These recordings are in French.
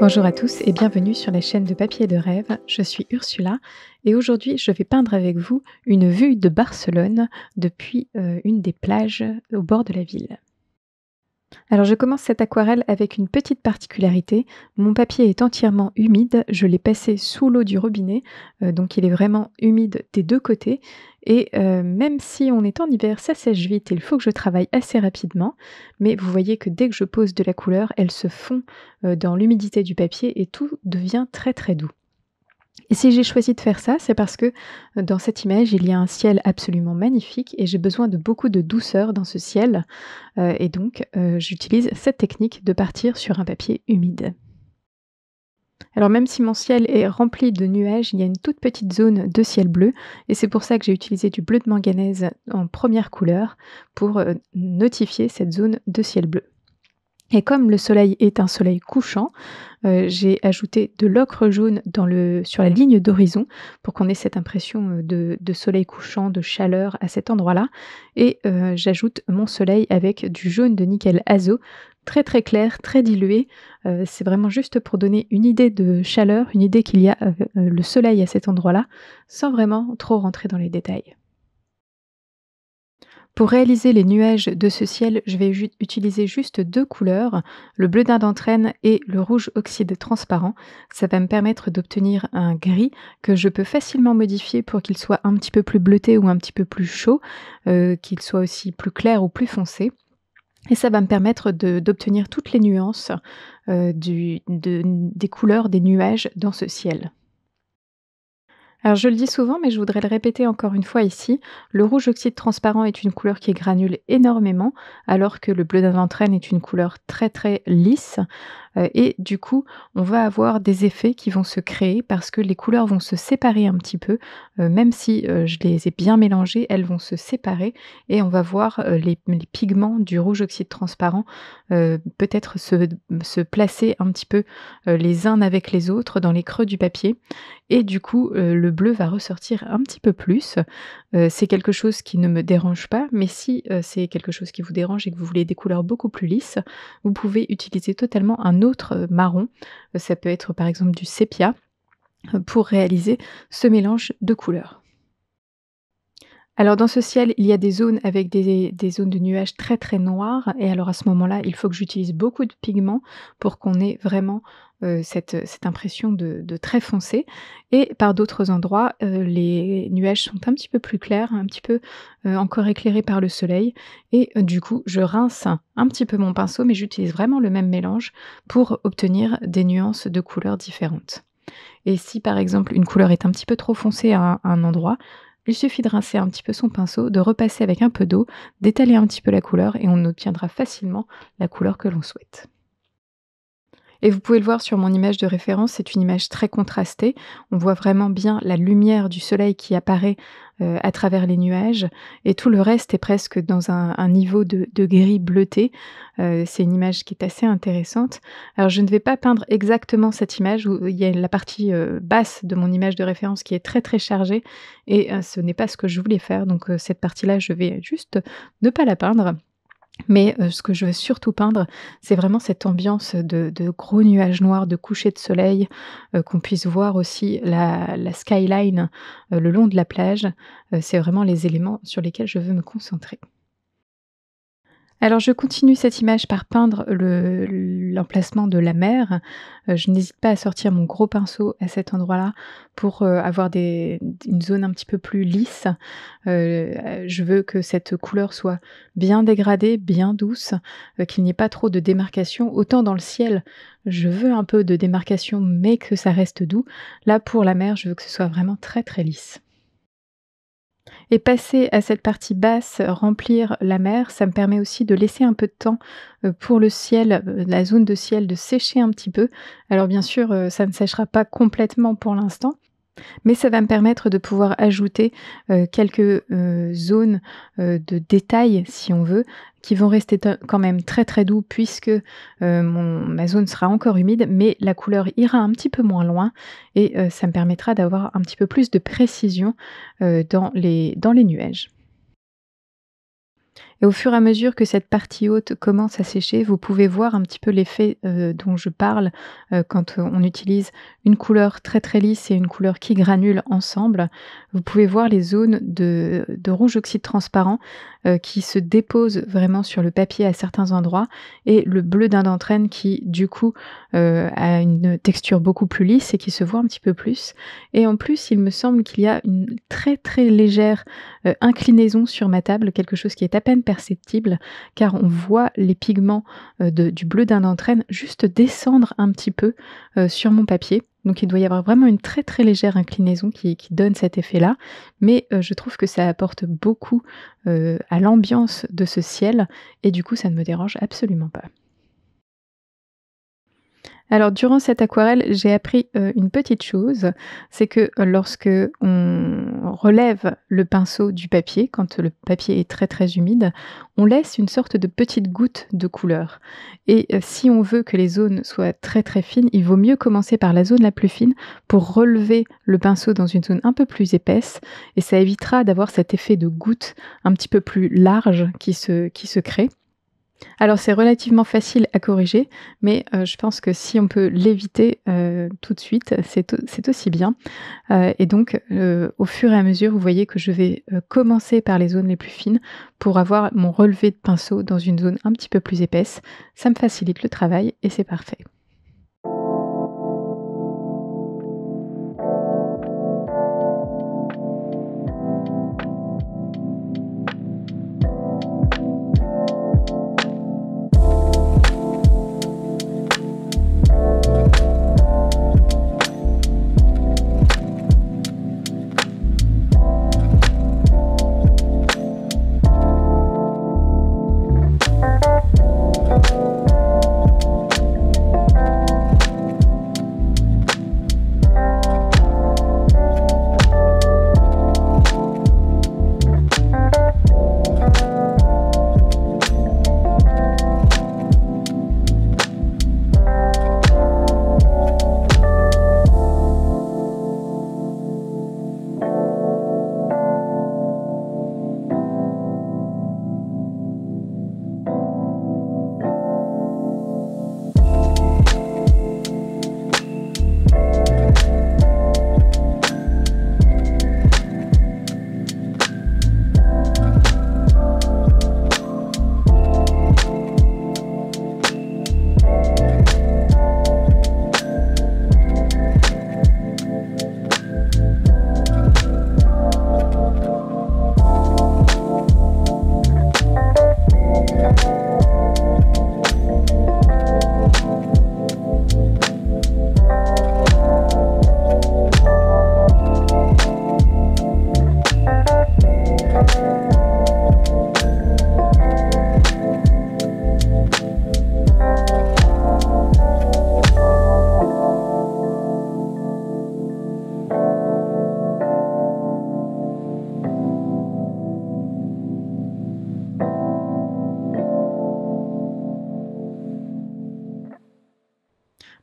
Bonjour à tous et bienvenue sur la chaîne de Papier de Rêve. Je suis Ursula et aujourd'hui je vais peindre avec vous une vue de Barcelone depuis une des plages au bord de la ville. Alors je commence cette aquarelle avec une petite particularité. Mon papier est entièrement humide, je l'ai passé sous l'eau du robinet, donc il est vraiment humide des deux côtés. Et même si on est en hiver, ça sèche vite, il faut que je travaille assez rapidement. Mais vous voyez que dès que je pose de la couleur, elle se fond dans l'humidité du papier et tout devient très très doux. Et si j'ai choisi de faire ça, c'est parce que, dans cette image, il y a un ciel absolument magnifique et j'ai besoin de beaucoup de douceur dans ce ciel, et donc j'utilise cette technique de partir sur un papier humide. Alors même si mon ciel est rempli de nuages, il y a une toute petite zone de ciel bleu et c'est pour ça que j'ai utilisé du bleu de manganèse en première couleur pour, notifier cette zone de ciel bleu. Et comme le soleil est un soleil couchant, j'ai ajouté de l'ocre jaune sur la ligne d'horizon pour qu'on ait cette impression, de soleil couchant, de chaleur à cet endroit-là et j'ajoute mon soleil avec du jaune de nickel azo, très, très clair, très dilué. C'est vraiment juste pour donner une idée de chaleur, une idée qu'il y a, le soleil à cet endroit-là, sans vraiment trop rentrer dans les détails. Pour réaliser les nuages de ce ciel, je vais utiliser juste 2 couleurs, le bleu dinde d'entraîne et le rouge oxyde transparent. Ça va me permettre d'obtenir un gris que je peux facilement modifier pour qu'il soit un petit peu plus bleuté ou un petit peu plus chaud, qu'il soit aussi plus clair ou plus foncé et ça va me permettre d'obtenir toutes les nuances, des couleurs des nuages dans ce ciel. Alors je le dis souvent, mais je voudrais le répéter encore une fois ici, le rouge oxyde transparent est une couleur qui granule énormément, alors que le bleu d'aventraine est une couleur très très lisse. Et du coup, on va avoir des effets qui vont se créer parce que les couleurs vont se séparer un petit peu, même si, je les ai bien mélangées, elles vont se séparer et on va voir, les pigments du rouge oxyde transparent, peut-être se placer un petit peu, les uns avec les autres dans les creux du papier et du coup, le bleu va ressortir un petit peu plus. C'est quelque chose qui ne me dérange pas, mais si, c'est quelque chose qui vous dérange et que vous voulez des couleurs beaucoup plus lisses, vous pouvez utiliser totalement un autre, marron. Ça peut être par exemple du sépia, pour réaliser ce mélange de couleurs. Alors dans ce ciel, il y a des zones avec des zones de nuages très, très noirs et alors à ce moment-là, il faut que j'utilise beaucoup de pigments pour qu'on ait vraiment, cette impression de très foncé et par d'autres endroits, les nuages sont un petit peu plus clairs, un petit peu, encore éclairés par le soleil et du coup, je rince un petit peu mon pinceau mais j'utilise vraiment le même mélange pour obtenir des nuances de couleurs différentes. Et si par exemple une couleur est un petit peu trop foncée à un endroit, il suffit de rincer un petit peu son pinceau, de repasser avec un peu d'eau, d'étaler un petit peu la couleur et on obtiendra facilement la couleur que l'on souhaite. Et vous pouvez le voir sur mon image de référence, c'est une image très contrastée. On voit vraiment bien la lumière du soleil qui apparaît, à travers les nuages et tout le reste est presque dans un niveau de gris bleuté. C'est une image qui est assez intéressante. Alors je ne vais pas peindre exactement cette image où il y a la partie, basse de mon image de référence qui est très, très chargée et ce n'est pas ce que je voulais faire donc cette partie-là, je vais juste ne pas la peindre. Mais ce que je veux surtout peindre, c'est vraiment cette ambiance de gros nuages noirs, de coucher de soleil, qu'on puisse voir aussi la skyline, le long de la plage. C'est vraiment les éléments sur lesquels je veux me concentrer. Alors je continue cette image par peindre l'emplacement de la mer. Je n'hésite pas à sortir mon gros pinceau à cet endroit-là pour, avoir une zone un petit peu plus lisse. Je veux que cette couleur soit bien dégradée, bien douce, qu'il n'y ait pas trop de démarcation. Autant dans le ciel, je veux un peu de démarcation, mais que ça reste doux. Là, pour la mer, je veux que ce soit vraiment très, très lisse. Et passer à cette partie basse, remplir la mer, ça me permet aussi de laisser un peu de temps, pour le ciel, la zone de ciel de sécher un petit peu. Alors bien sûr, ça ne séchera pas complètement pour l'instant, mais ça va me permettre de pouvoir ajouter, quelques, zones, de détails si on veut, qui vont rester quand même très, très doux puisque, ma zone sera encore humide, mais la couleur ira un petit peu moins loin et ça me permettra d'avoir un petit peu plus de précision, dans les nuages. Et au fur et à mesure que cette partie haute commence à sécher, vous pouvez voir un petit peu l'effet, dont je parle, quand, on utilise une couleur très, très lisse et une couleur qui granule ensemble. Vous pouvez voir les zones de rouge oxyde transparent, qui se déposent vraiment sur le papier à certains endroits et le bleu d'indanthrène qui, du coup, a une texture beaucoup plus lisse et qui se voit un petit peu plus. Et en plus, il me semble qu'il y a une très, très légère, inclinaison sur ma table, quelque chose qui est à peine perceptible, car on voit les pigments, du bleu d'indanthrène juste descendre un petit peu, sur mon papier. Donc il doit y avoir vraiment une très, très légère inclinaison qui donne cet effet-là. Mais, je trouve que ça apporte beaucoup, à l'ambiance de ce ciel et du coup ça ne me dérange absolument pas. Alors durant cette aquarelle, j'ai appris, une petite chose, c'est que, lorsque on relève le pinceau du papier, quand le papier est très, très humide, on laisse une sorte de petite goutte de couleur et si on veut que les zones soient très, très fines, il vaut mieux commencer par la zone la plus fine pour relever le pinceau dans une zone un peu plus épaisse et ça évitera d'avoir cet effet de goutte un petit peu plus large qui se crée. Alors c'est relativement facile à corriger, mais je pense que si on peut l'éviter, tout de suite, c'est aussi bien. Et donc au fur et à mesure, vous voyez que je vais, commencer par les zones les plus fines pour avoir mon relevé de pinceau dans une zone un petit peu plus épaisse. Ça me facilite le travail et c'est parfait.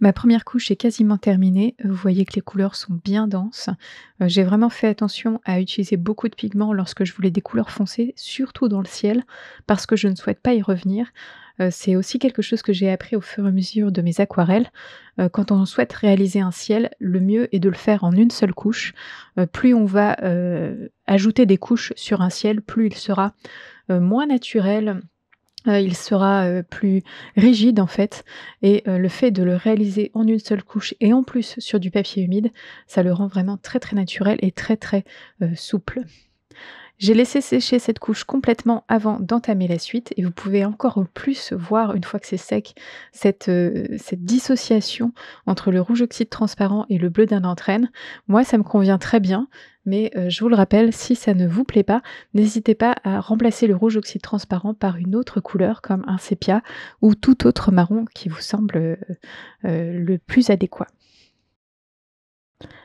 Ma première couche est quasiment terminée. Vous voyez que les couleurs sont bien denses. J'ai vraiment fait attention à utiliser beaucoup de pigments lorsque je voulais des couleurs foncées, surtout dans le ciel, parce que je ne souhaite pas y revenir. C'est aussi quelque chose que j'ai appris au fur et à mesure de mes aquarelles. Quand on souhaite réaliser un ciel, le mieux est de le faire en une seule couche. Plus on va, ajouter des couches sur un ciel, plus il sera, moins naturel. Il sera, plus rigide en fait et le fait de le réaliser en une seule couche et en plus sur du papier humide, ça le rend vraiment très, très naturel et très, très, souple. J'ai laissé sécher cette couche complètement avant d'entamer la suite et vous pouvez encore plus voir une fois que c'est sec cette dissociation entre le rouge oxyde transparent et le bleu d'un entraîne. Moi, ça me convient très bien, mais je vous le rappelle, si ça ne vous plaît pas, n'hésitez pas à remplacer le rouge oxyde transparent par une autre couleur comme un sépia ou tout autre marron qui vous semble, le plus adéquat.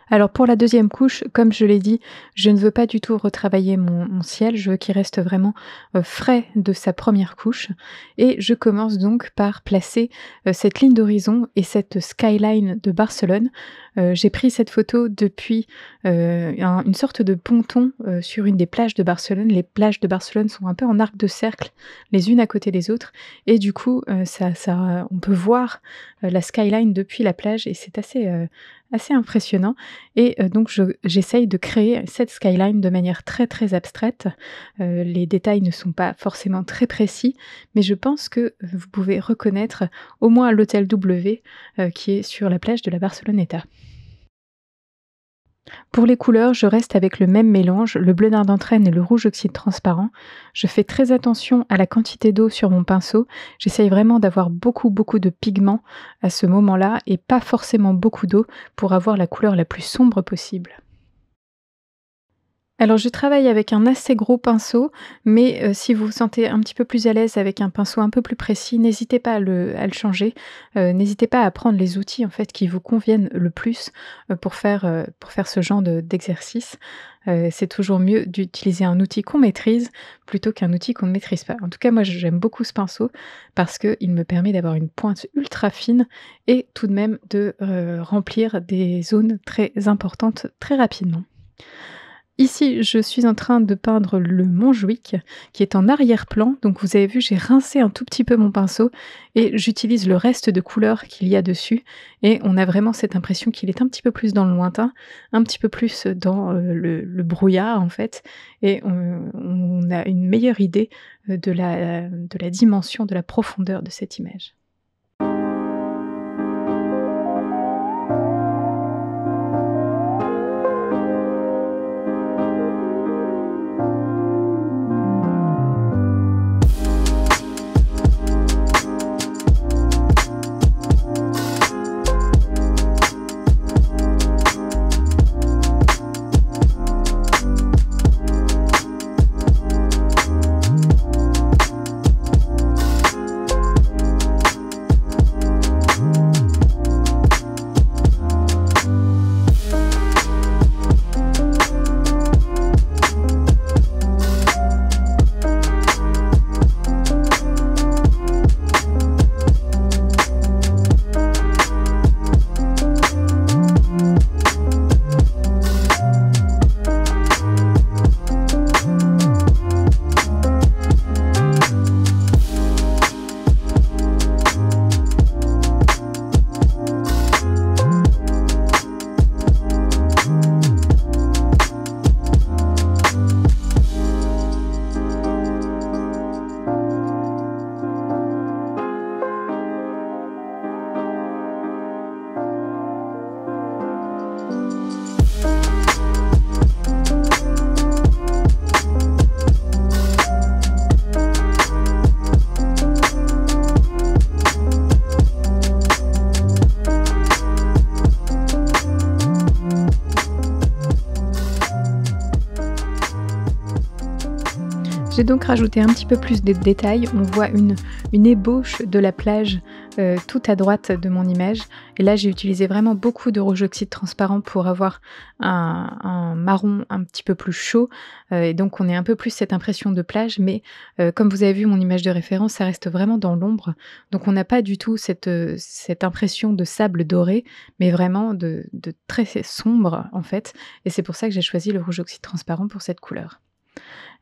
Alors pour la deuxième couche, comme je l'ai dit, je ne veux pas du tout retravailler mon ciel, je veux qu'il reste vraiment, frais de sa première couche et je commence donc par placer, cette ligne d'horizon et cette skyline de Barcelone. J'ai pris cette photo depuis, une sorte de ponton, sur une des plages de Barcelone. Les plages de Barcelone sont un peu en arc de cercle, les unes à côté des autres et du coup, ça on peut voir, la skyline depuis la plage et c'est assez impressionnant et donc j'essaye de créer cette skyline de manière très, très abstraite. Les détails ne sont pas forcément très précis, mais je pense que vous pouvez reconnaître au moins l'hôtel W, qui est sur la plage de la Barceloneta. Pour les couleurs, je reste avec le même mélange, le bleu d'Ardentrène et le rouge oxyde transparent. Je fais très attention à la quantité d'eau sur mon pinceau. J'essaye vraiment d'avoir beaucoup, beaucoup de pigments à ce moment-là et pas forcément beaucoup d'eau pour avoir la couleur la plus sombre possible. Alors je travaille avec un assez gros pinceau, mais si vous vous sentez un petit peu plus à l'aise avec un pinceau un peu plus précis, n'hésitez pas à le changer. N'hésitez pas à prendre les outils en fait qui vous conviennent le plus, pour faire ce genre d'exercice. C'est toujours mieux d'utiliser un outil qu'on maîtrise plutôt qu'un outil qu'on ne maîtrise pas. En tout cas, moi j'aime beaucoup ce pinceau parce qu'il me permet d'avoir une pointe ultra fine et tout de même de, remplir des zones très importantes très rapidement. Ici, je suis en train de peindre le Montjuïc qui est en arrière-plan. Donc vous avez vu, j'ai rincé un tout petit peu mon pinceau et j'utilise le reste de couleurs qu'il y a dessus et on a vraiment cette impression qu'il est un petit peu plus dans le lointain, un petit peu plus dans, le brouillard en fait et on a une meilleure idée, de la dimension, de la profondeur de cette image. J'ai donc rajouté un petit peu plus de détails. On voit une ébauche de la plage tout à droite de mon image. Et là, j'ai utilisé vraiment beaucoup de rouge oxyde transparent pour avoir un marron un petit peu plus chaud. Et donc, on a un peu plus cette impression de plage. Mais comme vous avez vu, mon image de référence, ça reste vraiment dans l'ombre. Donc, on n'a pas du tout cette impression de sable doré, mais vraiment de très sombre, en fait. Et c'est pour ça que j'ai choisi le rouge oxyde transparent pour cette couleur.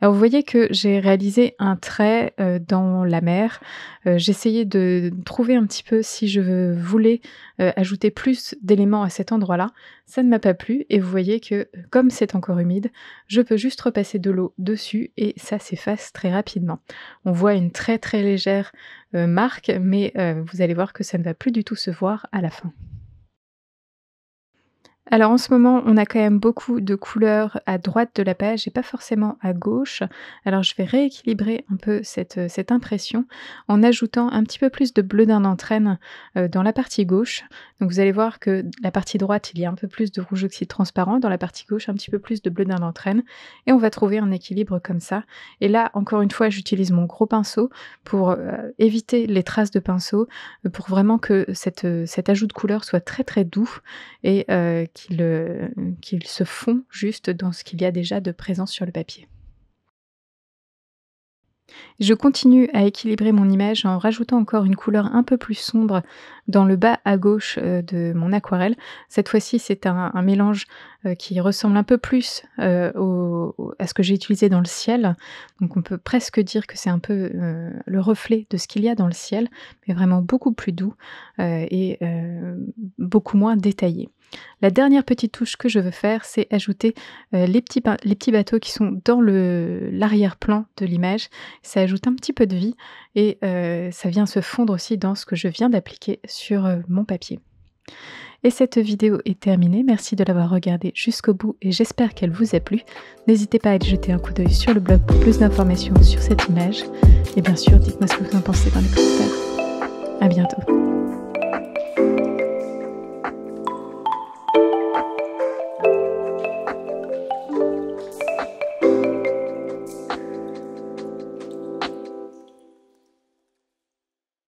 Alors vous voyez que j'ai réalisé un trait, dans la mer. J'essayais de trouver un petit peu si je voulais, ajouter plus d'éléments à cet endroit-là. Ça ne m'a pas plu et vous voyez que, comme c'est encore humide, je peux juste repasser de l'eau dessus et ça s'efface très rapidement. On voit une très, très légère, marque mais vous allez voir que ça ne va plus du tout se voir à la fin. Alors en ce moment, on a quand même beaucoup de couleurs à droite de la page et pas forcément à gauche. Alors je vais rééquilibrer un peu cette impression en ajoutant un petit peu plus de bleu d'un entraîne dans la partie gauche. Donc vous allez voir que la partie droite, il y a un peu plus de rouge oxyde transparent, dans la partie gauche, un petit peu plus de bleu d'un entraîne. Et on va trouver un équilibre comme ça. Et là, encore une fois, j'utilise mon gros pinceau pour éviter les traces de pinceau, pour vraiment que cet ajout de couleur soit très très doux et qu'il se fond juste dans ce qu'il y a déjà de présent sur le papier. Je continue à équilibrer mon image en rajoutant encore une couleur un peu plus sombre dans le bas à gauche, de mon aquarelle. Cette fois-ci, c'est un mélange, qui ressemble un peu plus, à ce que j'ai utilisé dans le ciel. Donc on peut presque dire que c'est un peu, le reflet de ce qu'il y a dans le ciel, mais vraiment beaucoup plus doux, et beaucoup moins détaillé. La dernière petite touche que je veux faire, c'est ajouter, les petits bateaux qui sont dans l'arrière-plan de l'image. Ça ajoute un petit peu de vie et ça vient se fondre aussi dans ce que je viens d'appliquer sur, mon papier. Et cette vidéo est terminée. Merci de l'avoir regardée jusqu'au bout et j'espère qu'elle vous a plu. N'hésitez pas à aller jeter un coup d'œil sur le blog pour plus d'informations sur cette image. Et bien sûr, dites-moi ce que vous en pensez dans les commentaires. À bientôt.